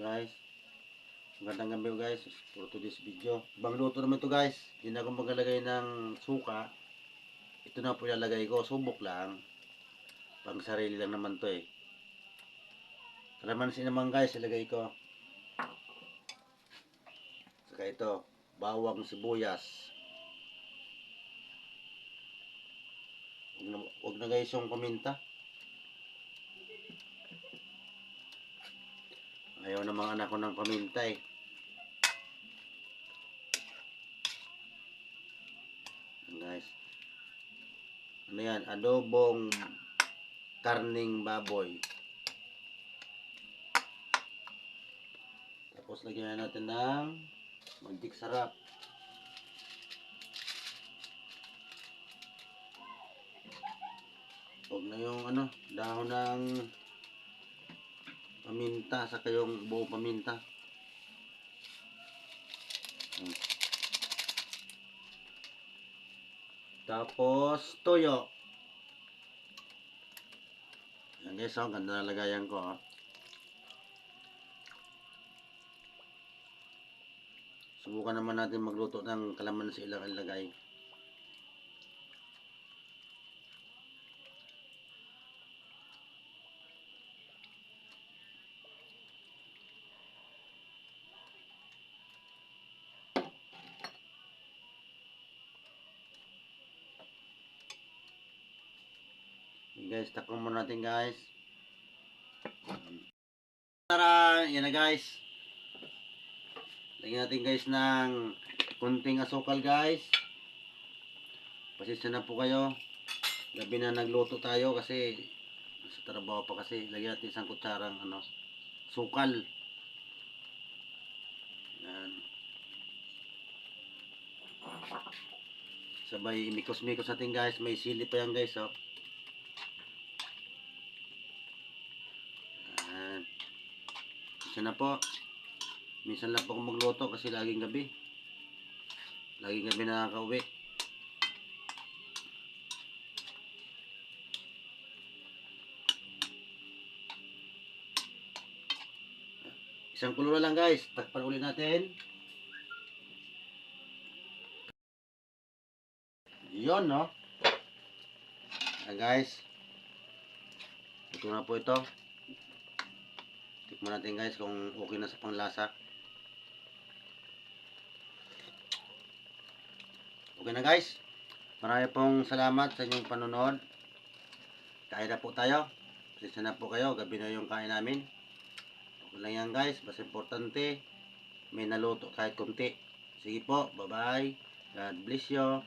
guys. Magandang gabi guys. For today's video. Ibang luto naman ito guys. Hindi na ako maglalagay ng suka. Ito na po ilalagay ko. Subok lang. Pang sarili lang naman to eh. Kalamansi naman guys ilagay ko. Saka ito. Bawang sibuyas. Huwag na guys yung paminta. Ayaw na mga anak ko ng paminta eh. Guys. Ano yan? Adobong karning baboy. Tapos lagyan natin ng magic sarap. Huwag na yung dahon ng paminta, saka yung buong paminta. Tapos toyo. Yan guys, ganda na lagayan ko. Subukan naman natin magluto ng kalamansi ilang ilagay. Guys, takpan muna natin guys. Tara, yan na guys. Lagyan natin guys ng kunting asukal guys. Pasensya na po kayo. Gabi na nagluto tayo kasi sa trabaho pa kasi. Lagyan natin isang kutsarang sukal. Yan. Sabay imikos-mikos natin guys. May sili pa yan guys. Yan na po. Minsan lang po ako magluto kasi laging gabi. Laging gabi nakaka-uwi. Isang kulo lang guys. Takpan ulit natin. Yun no. Ayan guys. Ito na po ito. Tikman natin guys kung okay na sa panglasa. Okay na guys. Marami pong salamat sa inyong panonood. Kain na po tayo. Pasensya na po kayo. Gabi na yung kain namin. Okay lang yan guys. Basta importante may naluto kahit kunti. Sige po. Bye bye. God bless you.